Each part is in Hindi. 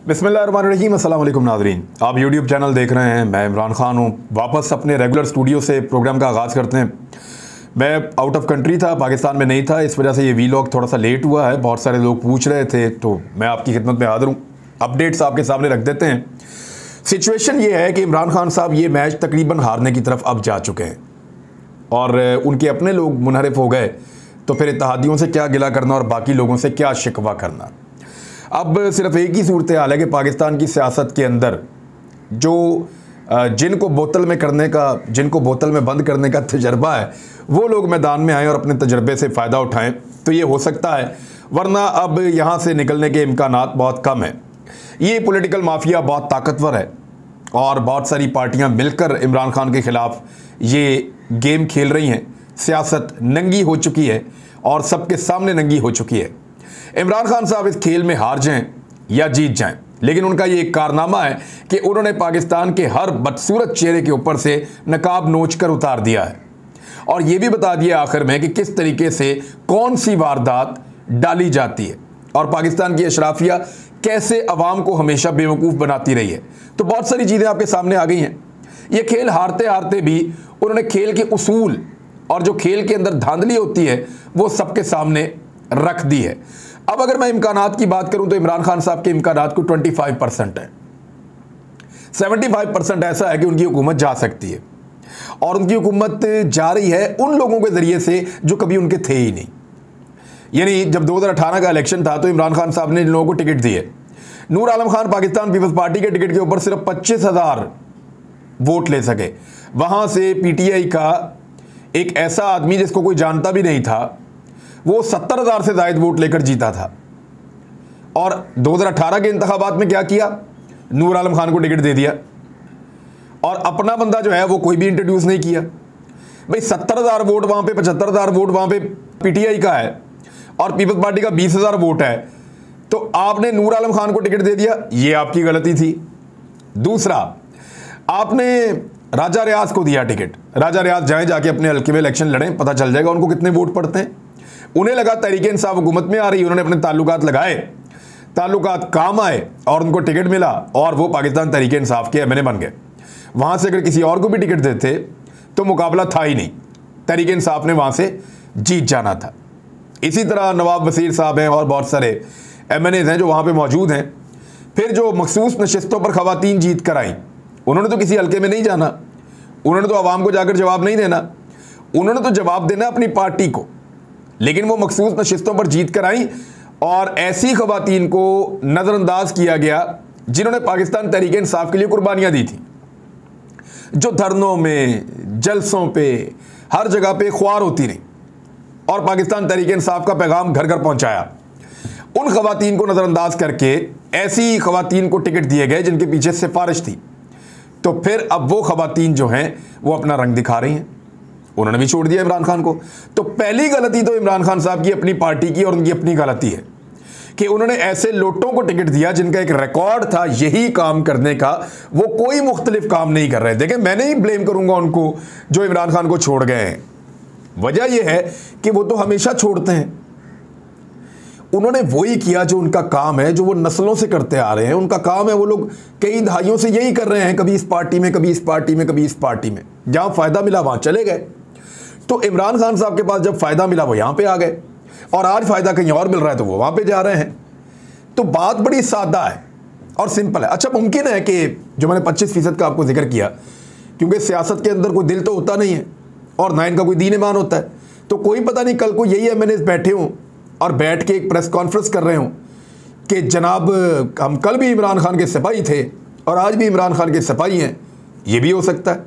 बिस्मिल्लाहिर्रहमानिर्रहीम, अस्सलाम वालेकुम नाज़रीन। आप यूट्यूब चैनल देख रहे हैं। मैं इमरान खान हूँ। वापस अपने रेगुलर स्टूडियो से प्रोग्राम का आगाज़ करते हैं। मैं आउट ऑफ कंट्री था, पाकिस्तान में नहीं था, इस वजह से ये वीलॉग थोड़ा सा लेट हुआ है। बहुत सारे लोग पूछ रहे थे तो मैं आपकी खिदमत में हाज़िर हूँ। अपडेट्स आपके सामने रख देते हैं। सिचुएशन ये है कि इमरान खान साहब ये मैच तकरीबन हारने की तरफ अब जा चुके हैं और उनके अपने लोग मुनहरिफ हो गए, तो फिर इत्तेहादियों से क्या गिला करना और बाकी लोगों से क्या शिकवा करना। अब सिर्फ एक ही सूरत हाल है कि पाकिस्तान की सियासत के अंदर जो जिनको बोतल में बंद करने का तजर्बा है, वो लोग मैदान में आएँ और अपने तजर्बे से फ़ायदा उठाएं तो ये हो सकता है, वरना अब यहाँ से निकलने के इम्कानात बहुत कम हैं। ये पॉलिटिकल माफिया बहुत ताकतवर है और बहुत सारी पार्टियाँ मिलकर इमरान खान के ख़िलाफ़ ये गेम खेल रही हैं। सियासत नंगी हो चुकी है और सबके सामने नंगी हो चुकी है। इमरान खान साहब इस खेल में हार जाएं या जीत जाएं, लेकिन उनका ये एक कारनामा है कि उन्होंने पाकिस्तान के हर बदसूरत चेहरे के ऊपर से नकाब नोच कर उतार दिया है और ये भी बता दिया आखिर में कि किस तरीके से कौन सी वारदात डाली जाती है और पाकिस्तान की अशराफिया कैसे अवाम को हमेशा बेवकूफ़ बनाती रही है। तो बहुत सारी चीज़ें आपके सामने आ गई हैं। ये खेल हारते हारते भी उन्होंने खेल के उसूल और जो खेल के अंदर धांधली होती है वो सबके सामने रख दी है। अब अगर मैं इम्कानात की बात करूं तो इमरान खान साहब के इम्कानात को 25% है। 75% ऐसा है कि उनकी हुकूमत जा सकती है और उनकी हुकूमत जा रही है उन लोगों के ज़रिए से जो कभी उनके थे ही नहीं। यानी जब 2018 का इलेक्शन था तो इमरान खान साहब ने इन लोगों को टिकट दिए। नूर आलम खान पाकिस्तान पीपल्स पार्टी के टिकट के ऊपर सिर्फ 25,000 वोट ले सके। वहाँ से पीटीआई का एक ऐसा आदमी जिसको कोई जानता भी नहीं था, वो 70,000 से ज़ायद वोट लेकर जीता था। और 2018 के इंतखाबात में क्या किया, नूर आलम खान को टिकट दे दिया और अपना बंदा जो है वो कोई भी इंट्रोड्यूस नहीं किया। भाई 70,000 वोट वहाँ पे, 75,000 वोट वहाँ पे पीटीआई का है और पीपल्स पार्टी का 20,000 वोट है, तो आपने नूर आलम खान को टिकट दे दिया, ये आपकी गलती थी। दूसरा, आपने राजा रियाज को दिया टिकट। राजा रियाज जाएं, जाके अपने हल्के में इलेक्शन लड़ें, पता चल जाएगा उनको कितने वोट पड़ते हैं। उन्हें लगा तहरीक इंसाफ हुकूमत में आ रही, उन्होंने अपने ताल्लुकात लगाए, ताल्लुकात काम आए और उनको टिकट मिला और वो पाकिस्तान तहरीक इंसाफ के एमएनए बन गए। वहाँ से अगर किसी और को भी टिकट देते तो मुकाबला था ही नहीं, तहरीक इंसाफ ने वहाँ से जीत जाना था। इसी तरह नवाब वसीर साहब हैं और बहुत सारे एमएनएज हैं जो वहाँ पर मौजूद हैं। फिर जो मखसूस नशिस्तों पर ख़वातीन जीत कर आई, उन्होंने तो किसी हल्के में नहीं जाना, उन्होंने तो आवाम को जाकर जवाब नहीं देना, उन्होंने तो जवाब देना अपनी पार्टी को। लेकिन वो मखसूस नशिस्तों पर जीत कर आई और ऐसी ख़वातीन को नज़रअंदाज किया गया जिन्होंने पाकिस्तान तहरीक इंसाफ के लिए कुर्बानियाँ दी थी, जो धरनों में, जलसों पे, हर जगह पे ख्वार होती रही और पाकिस्तान तहरीक इंसाफ का पैगाम घर घर पहुँचाया। उन ख़वातीन को नज़रअंदाज करके ऐसी ख़वातीन को टिकट दिए गए जिनके पीछे सिफारिश थी। तो फिर अब वो ख़वातीन जो हैं वो अपना रंग दिखा रही हैं, उन्होंने भी छोड़ दिया इमरान खान को। तो पहली गलती तो इमरान खान साहब की अपनी पार्टी की और उनकी अपनी गलती है कि उन्होंने ऐसे लोटों को टिकट दिया जिनका एक रिकॉर्ड था यही काम करने का, वो कोई मुख्तलिफ काम नहीं कर रहे। देखें, मैं नहीं ब्लेम करूंगा उनको जो इमरान खान को छोड़ गए हैं। वजह यह है कि वो तो हमेशा छोड़ते हैं। उन्होंने वही किया जो उनका काम है, जो वो नस्लों से करते आ रहे हैं। उनका काम है, वो लोग कई दहाइयों से यही कर रहे हैं, कभी इस पार्टी में, कभी इस पार्टी में, कभी इस पार्टी में। जहाँ फ़ायदा मिला वहाँ चले गए। तो इमरान खान साहब के पास जब फ़ायदा मिला वो यहाँ पे आ गए और आज फ़ायदा कहीं और मिल रहा है तो वो वहाँ पे जा रहे हैं। तो बात बड़ी सादा है और सिंपल है। अच्छा, मुमकिन है कि जो मैंने 25% का आपको जिक्र किया, क्योंकि सियासत के अंदर कोई दिल तो होता नहीं है और ना इनका कोई दीन ईमान होता है, तो कोई पता नहीं कल को यही एमएनएस बैठे हों और बैठ के एक प्रेस कॉन्फ्रेंस कर रहे हों कि जनाब हम कल भी इमरान खान के सिपाही थे और आज भी इमरान खान के सिपाही हैं। ये भी हो सकता है,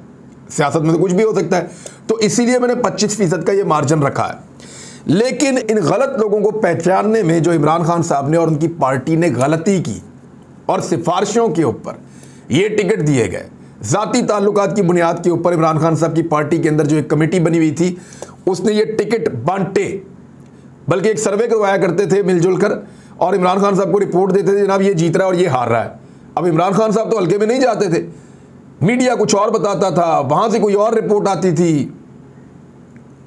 सियासत में तो कुछ भी हो सकता है। तो इसीलिए मैंने 25% का ये मार्जिन रखा है। लेकिन इन गलत लोगों को पहचानने में जो इमरान खान साहब ने और उनकी पार्टी ने गलती की और सिफारिशों के ऊपर ये टिकट दिए गए, ज़ाती ताल्लुकात की बुनियाद के ऊपर इमरान खान साहब की पार्टी के अंदर जो एक कमेटी बनी हुई थी उसने ये टिकट बांटे, बल्कि एक सर्वे करवाया करते थे मिलजुल कर और इमरान खान साहब को रिपोर्ट देते थे, जनाब ये जीत रहा है और ये हार रहा है। अब इमरान खान साहब तो हल्के में नहीं जाते थे, मीडिया कुछ और बताता था, वहाँ से कोई और रिपोर्ट आती थी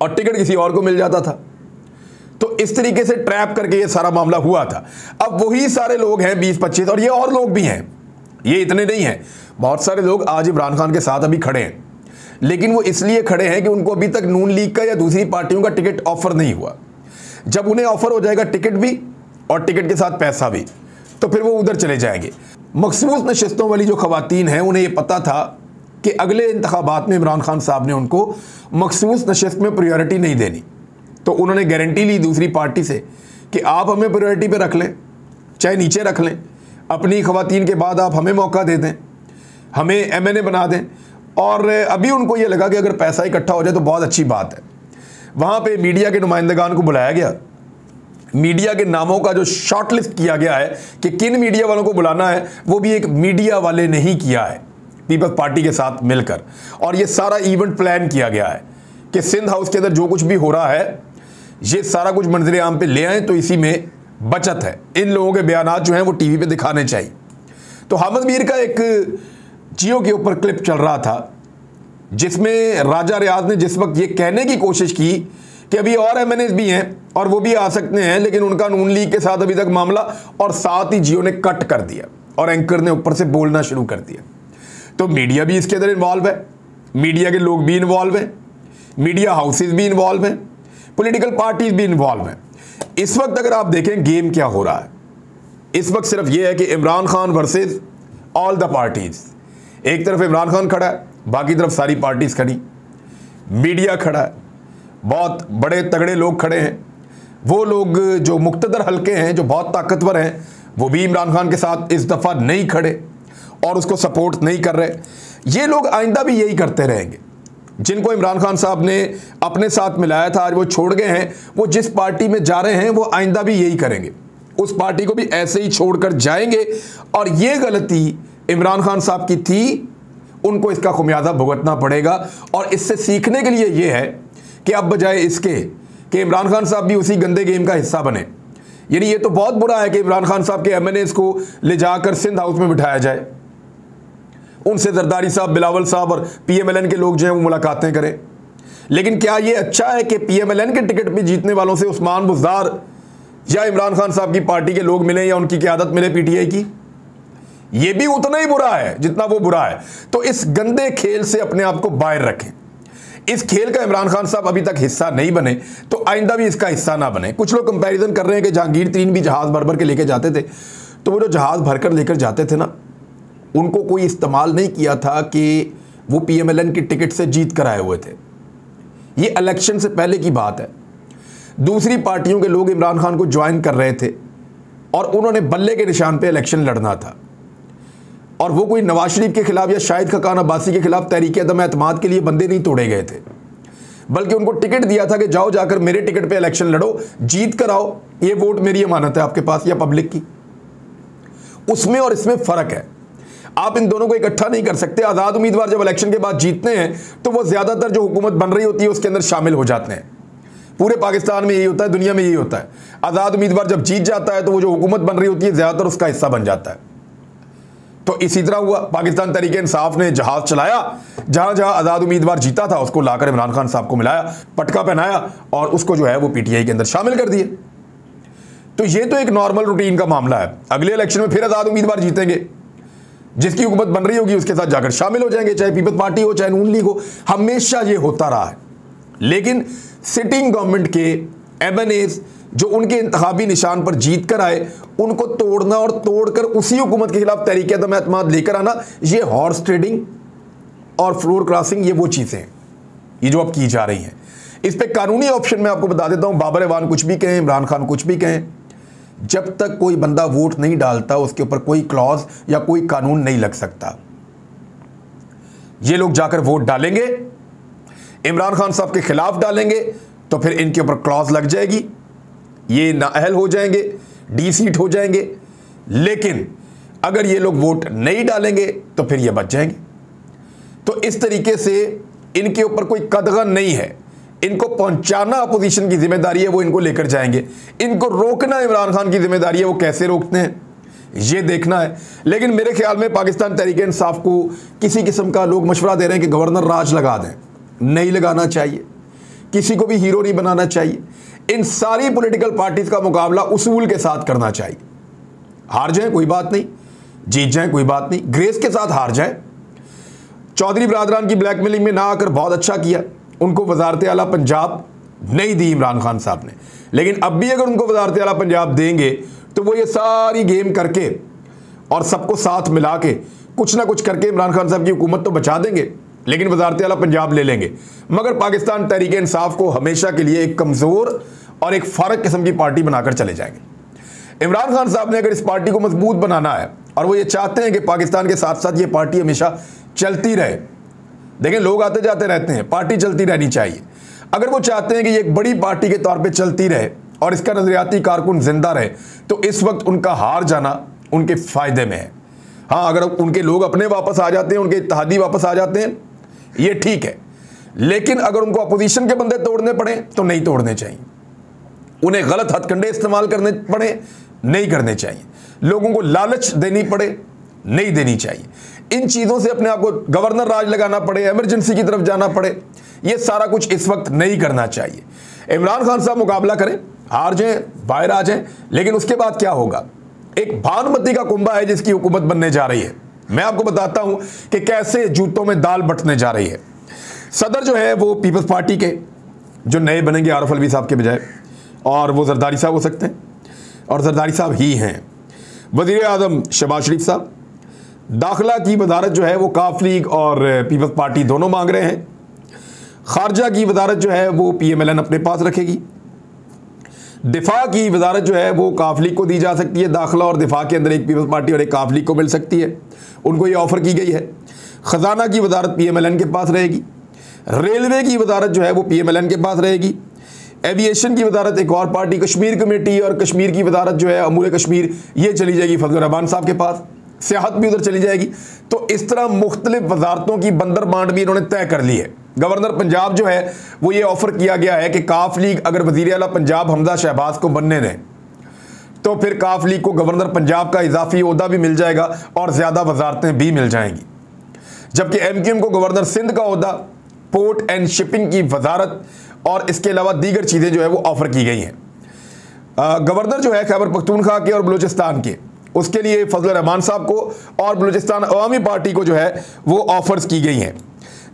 और टिकट किसी और को मिल जाता था। तो इस तरीके से ट्रैप करके ये सारा मामला हुआ था। अब वही सारे लोग हैं 20-25, और ये और लोग भी हैं, ये इतने नहीं हैं, बहुत सारे लोग आज इमरान खान के साथ अभी खड़े हैं, लेकिन वो इसलिए खड़े हैं कि उनको अभी तक नून लीग का या दूसरी पार्टियों का टिकट ऑफर नहीं हुआ। जब उन्हें ऑफर हो जाएगा टिकट भी और टिकट के साथ पैसा भी, तो फिर वो उधर चले जाएंगे। मखसूस नशिस्तों वाली जो खवातीन हैं, उन्हें ये पता था कि अगले इंतखाबात में इमरान खान साहब ने उनको मखसूस नशिस्त में प्रायोरिटी नहीं देनी, तो उन्होंने गारंटी ली दूसरी पार्टी से कि आप हमें प्रायोरिटी पे रख लें, चाहे नीचे रख लें, अपनी खवातीन के बाद आप हमें मौका दे दें, हमें MNA बना दें। और अभी उनको ये लगा कि अगर पैसा इकट्ठा हो जाए तो बहुत अच्छी बात है। वहाँ पे मीडिया के नुमाइंदगान को बुलाया गया, मीडिया के नामों का जो शॉर्ट लिस्ट किया गया है कि किन मीडिया वालों को बुलाना है, वो भी एक मीडिया वाले ने ही किया है पीपल्स पार्टी के साथ मिलकर। और ये सारा इवेंट प्लान किया गया है कि सिंध हाउस के अंदर जो कुछ भी हो रहा है, ये सारा कुछ मंजर आम पे ले आए, तो इसी में बचत है। इन लोगों के बयानात जो हैं वो टीवी पे दिखाने चाहिए। तो हामिद मीर का एक जियो के ऊपर क्लिप चल रहा था, जिसमें राजा रियाज ने जिस वक्त ये कहने की कोशिश की कि अभी और MNAs भी हैं और वो भी आ सकते हैं, लेकिन उनका नून लीग के साथ अभी तक मामला, और साथ ही जियो ने कट कर दिया और एंकर ने ऊपर से बोलना शुरू कर दिया। तो मीडिया भी इसके अंदर इन्वॉल्व है, मीडिया के लोग भी इन्वॉल्व हैं, मीडिया हाउसेज भी इन्वॉल्व हैं, पॉलिटिकल पार्टीज भी इन्वॉल्व हैं। इस वक्त अगर आप देखें गेम क्या हो रहा है, इस वक्त सिर्फ ये है कि Imran Khan versus all the parties. एक तरफ इमरान खान खड़ा है, बाकी तरफ सारी पार्टीज खड़ी, मीडिया खड़ा है, बहुत बड़े तगड़े लोग खड़े हैं। वो लोग जो मुक्तदर हल्के हैं, जो बहुत ताकतवर हैं, वो भी इमरान खान के साथ इस दफ़ा नहीं खड़े और उसको सपोर्ट नहीं कर रहे। ये लोग आइंदा भी यही करते रहेंगे। जिनको इमरान खान साहब ने अपने साथ मिलाया था, आज वो छोड़ गए हैं, वो जिस पार्टी में जा रहे हैं वो आइंदा भी यही करेंगे, उस पार्टी को भी ऐसे ही छोड़कर जाएंगे। और ये गलती इमरान खान साहब की थी, उनको इसका खुमियाजा भुगतना पड़ेगा। और इससे सीखने के लिए ये है कि अब बजाय इसके कि इमरान खान साहब भी उसी गंदे गेम का हिस्सा बने, यानी ये तो बहुत बुरा है कि इमरान खान साहब के MNAs को ले जाकर सिंध हाउस में बिठाया जाए, उनसे जरदारी साहब, बिलावल साहब और PMLN के लोग जो हैं वो मुलाकातें करें। लेकिन क्या ये अच्छा है कि PMLN के टिकट पे जीतने वालों से उस्मान बुज़दार या इमरान खान साहब की पार्टी के लोग मिले या उनकी क़यादत मिले PTI की? ये भी उतना ही बुरा है जितना वो बुरा है। तो इस गंदे खेल से अपने आप को बाहर रखें। इस खेल का इमरान खान साहब अभी तक हिस्सा नहीं बने, तो आइंदा भी इसका हिस्सा ना बने। कुछ लोग कंपैरिजन कर रहे हैं कि जहांगीर तरीन भी जहाज़ भर भर के लेके जाते थे, तो वो जो जहाज़ भरकर लेकर जाते थे ना, उनको कोई इस्तेमाल नहीं किया था कि वो PMLN की टिकट से जीत कर आए हुए थे। ये इलेक्शन से पहले की बात है। दूसरी पार्टियों के लोग इमरान खान को ज्वाइन कर रहे थे और उन्होंने बल्ले के निशान पे इलेक्शन लड़ना था, और वो कोई नवाज शरीफ के खिलाफ या शाहिद खकान अब्बासी के खिलाफ तहरीक अदम एतमाद के लिए बंदे नहीं तोड़े गए थे, बल्कि उनको टिकट दिया था कि जाओ जाकर मेरे टिकट पे इलेक्शन लड़ो, जीत कर आओ, ये वोट मेरी अमानत है आपके पास या पब्लिक की। उसमें और इसमें फ़र्क है। आप इन दोनों को इकट्ठा नहीं कर सकते। आज़ाद उम्मीदवार जब इलेक्शन के बाद जीतते हैं तो वो ज़्यादातर जो हुकूमत बन रही होती है उसके अंदर शामिल हो जाते हैं। पूरे पाकिस्तान में यही होता है, दुनिया में यही होता है। आज़ाद उम्मीदवार जब जीत जाता है तो वो जो हुकूमत बन रही होती है ज़्यादातर उसका हिस्सा बन जाता है। तो इसी तरह हुआ, पाकिस्तान तहरीक इंसाफ ने जहाज़ चलाया, जहाँ जहाँ आज़ाद उम्मीदवार जीता था उसको लाकर इमरान खान साहब को मिलाया, पटका पहनाया और उसको जो है वो PTI के अंदर शामिल कर दिए। तो ये तो एक नॉर्मल रूटीन का मामला है। अगले इलेक्शन में फिर आज़ाद उम्मीदवार जीतेंगे, जिसकी हुकूमत बन रही होगी उसके साथ जाकर शामिल हो जाएंगे, चाहे पीपल्स पार्टी हो चाहे नून लीग हो। हमेशा ये होता रहा है। लेकिन सिटिंग गवर्नमेंट के MNAs जो उनके इंतखाबी निशान पर जीत कर आए, उनको तोड़ना और तोड़कर उसी हुकूमत के खिलाफ तहरीक अदम एतमाद लेकर आना, ये हॉर्स ट्रेडिंग और फ्लोर क्रॉसिंग, ये वो चीज़ें हैं ये जो अब की जा रही हैं। इस पे कानूनी ऑप्शन में आपको बता देता हूँ, बाबर एवान कुछ भी कहें, इमरान खान कुछ भी कहें, जब तक कोई बंदा वोट नहीं डालता उसके ऊपर कोई क्लॉज या कोई कानून नहीं लग सकता। ये लोग जाकर वोट डालेंगे, इमरान खान साहब के खिलाफ डालेंगे, तो फिर इनके ऊपर क्लॉज लग जाएगी, ये नाअहल हो जाएंगे, डी-सीट हो जाएंगे। लेकिन अगर ये लोग वोट नहीं डालेंगे तो फिर ये बच जाएंगे। तो इस तरीके से इनके ऊपर कोई कदगन नहीं है। इनको पहुंचाना अपोजिशन की जिम्मेदारी है, वो इनको लेकर जाएंगे। इनको रोकना इमरान खान की जिम्मेदारी है, वो कैसे रोकते हैं ये देखना है। लेकिन मेरे ख्याल में पाकिस्तान तहरीक इंसाफ को किसी किस्म का लोग मशवरा दे रहे हैं कि गवर्नर राज लगा दें, नहीं लगाना चाहिए, किसी को भी हीरो नहीं बनाना चाहिए। इन सारी पॉलिटिकल पार्टीज का मुकाबला उसूल के साथ करना चाहिए। हार जाए कोई बात नहीं, जीत जाए कोई बात नहीं, ग्रेस के साथ हार जाए। चौधरी बरादरान की ब्लैकमेलिंग में ना आकर बहुत अच्छा किया, उनको वजारत आला पंजाब नहीं दी इमरान खान साहब ने, लेकिन अब भी अगर उनको वजारत आला पंजाब देंगे तो वो ये सारी गेम करके और सबको साथ मिला के कुछ ना कुछ करके इमरान खान साहब की हुकूमत तो बचा देंगे, लेकिन वजारत आला पंजाब ले लेंगे, मगर पाकिस्तान तहरीक इंसाफ को हमेशा के लिए एक कमज़ोर और एक फारक किस्म की पार्टी बनाकर चले जाएंगे। इमरान खान साहब ने अगर इस पार्टी को मजबूत बनाना है और वो ये चाहते हैं कि पाकिस्तान के साथ साथ ये पार्टी हमेशा चलती रहे, देखें लोग आते जाते रहते हैं, पार्टी चलती रहनी चाहिए। अगर वो चाहते हैं कि ये एक बड़ी पार्टी के तौर पे चलती रहे और इसका नजरियाती कारकुन जिंदा रहे, तो इस वक्त उनका हार जाना उनके फायदे में है। हाँ, अगर उनके लोग अपने वापस आ जाते हैं, उनके इत्तेहादी वापस आ जाते हैं, ये ठीक है, लेकिन अगर उनको अपोजिशन के बंदे तोड़ने पड़े तो नहीं तोड़ने चाहिए, उन्हें गलत हथकंडे इस्तेमाल करने पड़े नहीं करने चाहिए, लोगों को लालच देनी पड़े नहीं देनी चाहिए, इन चीज़ों से अपने आप को गवर्नर राज लगाना पड़े, इमरजेंसी की तरफ जाना पड़े, ये सारा कुछ इस वक्त नहीं करना चाहिए। इमरान खान साहब मुकाबला करें, हार जाएं, बाहर आ जाएं, लेकिन उसके बाद क्या होगा? एक भानुमती का कुंभा है जिसकी हुकूमत बनने जा रही है। मैं आपको बताता हूं कि कैसे जूतों में दाल बटने जा रही है। सदर जो है वो पीपल्स पार्टी के जो नए बनेंगे आरिफ अलवी साहब के बजाय, और वो जरदारी साहब हो सकते हैं, और जरदारी साहब ही हैं। वज़ीर आज़म शहबाज शरीफ साहब, दाखिला की वजारत जो है वो काफ लीग और पीपल्स पार्टी दोनों मांग रहे हैं। खारजा की वजारत जो है वो PMLN अपने पास रखेगी। दिफा की वजारत जो है वो काफ लीग को दी जा सकती है, दाखिला और दिफा के अंदर एक पीपल्स पार्टी और एक काफ लीग को मिल सकती है, उनको ये ऑफर की गई है। ख़जाना की वजारत PMLN के पास रहेगी। रेलवे की वजारत जो है वो PMLN के पास रहेगी। एविएशन की वजारत एक और पार्टी, कश्मीर कमेटी और कश्मीर की वजारत जो है अमूर कश्मीर, ये चली जाएगी फजल रहमान साहब के पास। सियाहत भी उधर चली जाएगी। तो इस तरह मुख्तलिफ वजारतों की बंदर बांट भी इन्होंने तय कर ली है। गवर्नर पंजाब जो है वो ये ऑफर किया गया है कि काफ लीग अगर वज़ीर आला पंजाब हमजा शहबाज को बनने दें तो फिर काफ लीग को गवर्नर पंजाब का इजाफी ओहदा भी मिल जाएगा और ज़्यादा वजारतें भी मिल जाएंगी, जबकि MQM को गवर्नर सिंध का ओहदा, पोर्ट एंड शिपिंग की वजारत और इसके अलावा दीगर चीज़ें जो है वो ऑफर की गई हैं। गवर्नर जो है खैबर पख्तूनख्वा के और बलूचिस्तान के, उसके लिए फजल रहमान साहब को और बलूचिस्तान अवामी पार्टी को जो है वो ऑफर्स की गई हैं।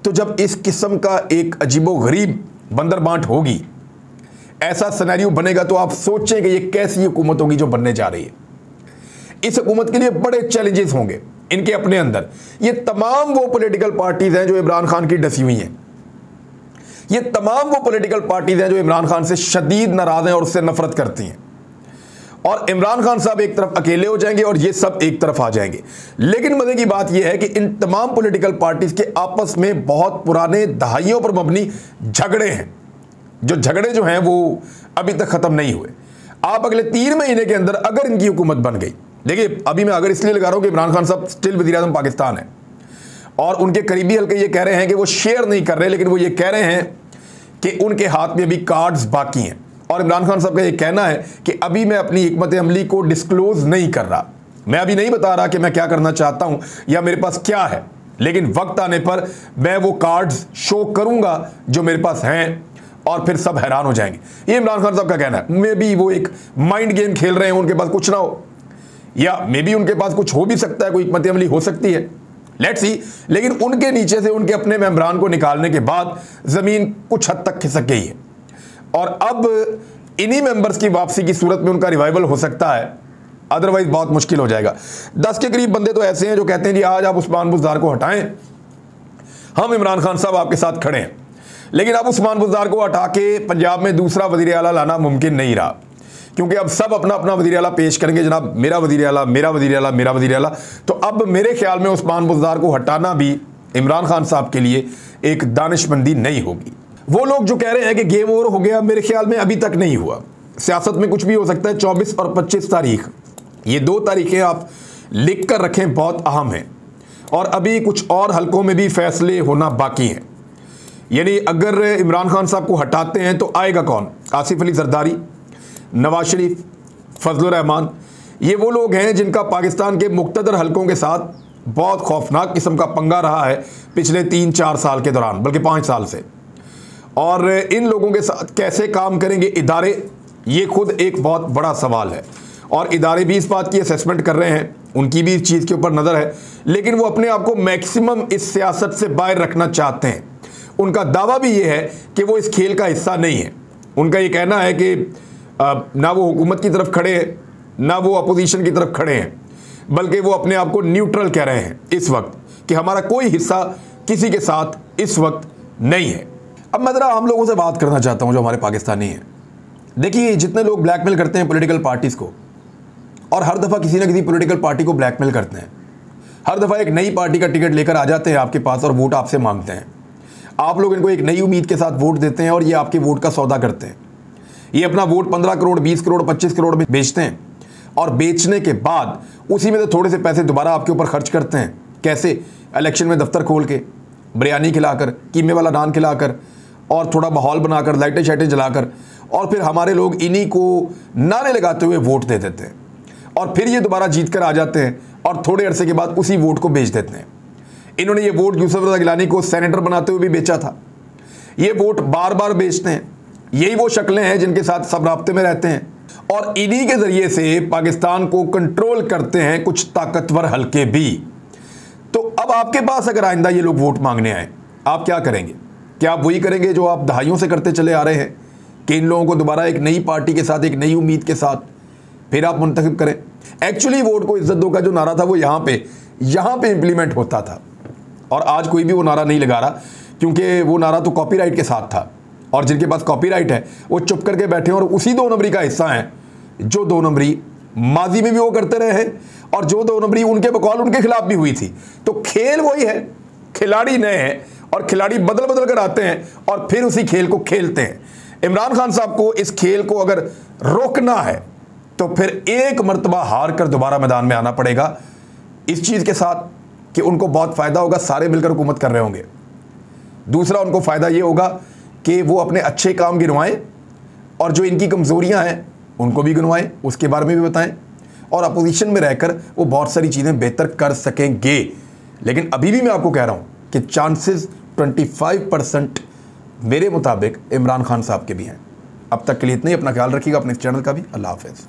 तो जब इस किस्म का एक अजीबो गरीब बंदर बांट होगी, ऐसा सिनेरियो बनेगा, तो आप सोचें कि ये कैसी हुकूमत होगी जो बनने जा रही है। इस हुकूमत के लिए बड़े चैलेंजेस होंगे इनके अपने अंदर। ये तमाम वो पॉलिटिकल पार्टीज हैं जो इमरान खान की डसी हुई हैं, ये तमाम वो पॉलिटिकल पार्टीज हैं जो इमरान खान से शदीद नाराज हैं और उससे नफरत करती हैं, और इमरान खान साहब एक तरफ अकेले हो जाएंगे और ये सब एक तरफ आ जाएंगे। लेकिन मजे की बात यह है कि इन तमाम पॉलिटिकल पार्टीज के आपस में बहुत पुराने दहाइयों पर मबनी झगड़े हैं, जो झगड़े जो हैं वो अभी तक खत्म नहीं हुए। आप अगले 3 महीने के अंदर अगर इनकी हुकूमत बन गई, देखिए अभी मैं अगर इसलिए लगा रहा हूं कि इमरान खान साहब स्टिल वज़ीर आज़म पाकिस्तान है और उनके करीबी हल्के ये कह रहे हैं कि वो शेयर नहीं कर रहे, लेकिन वो ये कह रहे हैं कि उनके हाथ में अभी कार्ड्स बाकी हैं, और इमरान खान साहब का ये कहना है कि अभी मैं अपनी हिकमत अमली को डिस्क्लोज नहीं कर रहा, मैं अभी नहीं बता रहा कि मैं क्या करना चाहता हूं या मेरे पास क्या है, लेकिन वक्त आने पर मैं वो कार्ड्स शो करूंगा जो मेरे पास हैं और फिर सब हैरान हो जाएंगे। ये इमरान खान साहब का कहना है। मे बी वो एक माइंड गेम खेल रहे हैं, उनके पास कुछ ना हो, या मे बी उनके पास कुछ हो भी सकता है, कोई हिकमत अमली हो सकती है, लेट्स सी। लेकिन उनके नीचे से उनके अपने मेंबरान को निकालने के बाद ज़मीन कुछ हद तक खिसक गई है, और अब इन्हीं मेंबर्स की वापसी की सूरत में उनका रिवाइवल हो सकता है, अदरवाइज बहुत मुश्किल हो जाएगा। 10 के करीब बंदे तो ऐसे हैं जो कहते हैं जी आज आप उस्मान बुज़दार को हटाएं, हम इमरान खान साहब आपके साथ खड़े हैं, लेकिन अब उस्मान बुज़दार को हटा के पंजाब में दूसरा वज़ीर आला लाना मुमकिन नहीं रहा, क्योंकि अब सब अपना अपना वज़ीर आला पेश करेंगे, जनाब मेरा वज़ीर आला, मेरा वज़ीर आला, मेरा वज़ीर आला। तो अब मेरे ख्याल में उस्मान बुज़दार को हटाना भी इमरान खान साहब के लिए एक दानिशमंदी नहीं होगी। वो लोग जो कह रहे हैं कि गेम ओवर हो गया, मेरे ख्याल में अभी तक नहीं हुआ। सियासत में कुछ भी हो सकता है। 24 और 25 तारीख, ये 2 तारीखें आप लिख कर रखें, बहुत अहम हैं, और अभी कुछ और हलकों में भी फैसले होना बाकी हैं। यानी अगर इमरान खान साहब को हटाते हैं तो आएगा कौन? आसिफ अली जरदारी, नवाज शरीफ, फजल रहमान, ये वो लोग हैं जिनका पाकिस्तान के मुख्तदर हलकों के साथ बहुत खौफनाक किस्म का पंगा रहा है पिछले 3-4 साल के दौरान, बल्कि 5 साल से। और इन लोगों के साथ कैसे काम करेंगे इदारे, ये खुद एक बहुत बड़ा सवाल है। और इदारे भी इस बात की असेसमेंट कर रहे हैं, उनकी भी इस चीज़ के ऊपर नज़र है, लेकिन वो अपने आप को मैक्सिमम इस सियासत से बाहर रखना चाहते हैं। उनका दावा भी ये है कि वो इस खेल का हिस्सा नहीं है। उनका ये कहना है कि ना वो हुकूमत की तरफ खड़े हैं, ना वो अपोजिशन की तरफ खड़े हैं, बल्कि वो अपने आप को न्यूट्रल कह रहे हैं इस वक्त, कि हमारा कोई हिस्सा किसी के साथ इस वक्त नहीं है। अब मैं ज़रा आम लोगों से बात करना चाहता हूँ जो हमारे पाकिस्तानी हैं। देखिए, जितने लोग ब्लैकमेल करते हैं पॉलिटिकल पार्टीज़ को, और हर दफ़ा किसी ना किसी पॉलिटिकल पार्टी को ब्लैकमेल करते हैं, हर दफ़ा एक नई पार्टी का टिकट लेकर आ जाते हैं आपके पास और वोट आपसे मांगते हैं। आप लोग इनको एक नई उम्मीद के साथ वोट देते हैं और ये आपके वोट का सौदा करते हैं। ये अपना वोट 15 करोड़, 20 करोड़, 25 करोड़ में बेचते हैं, और बेचने के बाद उसी में से थोड़े से पैसे दोबारा आपके ऊपर खर्च करते हैं। कैसे? इलेक्शन में दफ्तर खोल के, बिरयानी खिलाकर, कीमे वाला नान खिलाकर, और थोड़ा माहौल बनाकर, लाइटें शाइटें जलाकर, और फिर हमारे लोग इन्हीं को नारे लगाते हुए वोट दे देते हैं। और फिर ये दोबारा जीत कर आ जाते हैं और थोड़े अरसे के बाद उसी वोट को बेच देते हैं। इन्होंने ये वोट यूसुफ रज़ा गिलानी को सेनेटर बनाते हुए भी बेचा था। ये वोट बार बार बेचते हैं। यही वो शक्लें हैं जिनके साथ सब राब्ते में रहते हैं, और इन्हीं के ज़रिए से पाकिस्तान को कंट्रोल करते हैं कुछ ताकतवर हलके भी। तो अब आपके पास अगर आइंदा ये लोग वोट मांगने आए, आप क्या करेंगे? क्या आप वही करेंगे जो आप दहाइयों से करते चले आ रहे हैं, कि इन लोगों को दोबारा एक नई पार्टी के साथ, एक नई उम्मीद के साथ फिर आप मुंतखब करें? एक्चुअली वोट को इज्जत दो का जो नारा था वो यहाँ पे इंप्लीमेंट होता था, और आज कोई भी वो नारा नहीं लगा रहा, क्योंकि वो नारा तो कॉपीराइट के साथ था, और जिनके पास कॉपीराइट है वो चुप करके बैठे हैं और उसी 2 नंबरी का हिस्सा हैं, जो 2 नंबरी माजी में भी वो करते रहे हैं, और जो 2 नंबरी उनके बकौल उनके खिलाफ भी हुई थी। तो खेल वही है, खिलाड़ी नए हैं, और खिलाड़ी बदल बदल कर आते हैं और फिर उसी खेल को खेलते हैं। इमरान खान साहब को इस खेल को अगर रोकना है तो फिर एक मर्तबा हार कर दोबारा मैदान में आना पड़ेगा, इस चीज़ के साथ कि उनको बहुत फ़ायदा होगा, सारे मिलकर हुकूमत कर रहे होंगे। दूसरा, उनको फ़ायदा ये होगा कि वो अपने अच्छे काम गिनवाएं, और जो इनकी कमज़ोरियां हैं उनको भी गिनवाएं, उसके बारे में भी बताएं, और अपोजिशन में रहकर वो बहुत सारी चीज़ें बेहतर कर सकेंगे। लेकिन अभी भी मैं आपको कह रहा हूँ कि चांसेस 25% मेरे मुताबिक इमरान खान साहब के भी हैं। अब तक के लिए इतना ही। अपना ख्याल रखिएगा, अपने चैनल का भी। अल्लाह हाफ़िज़।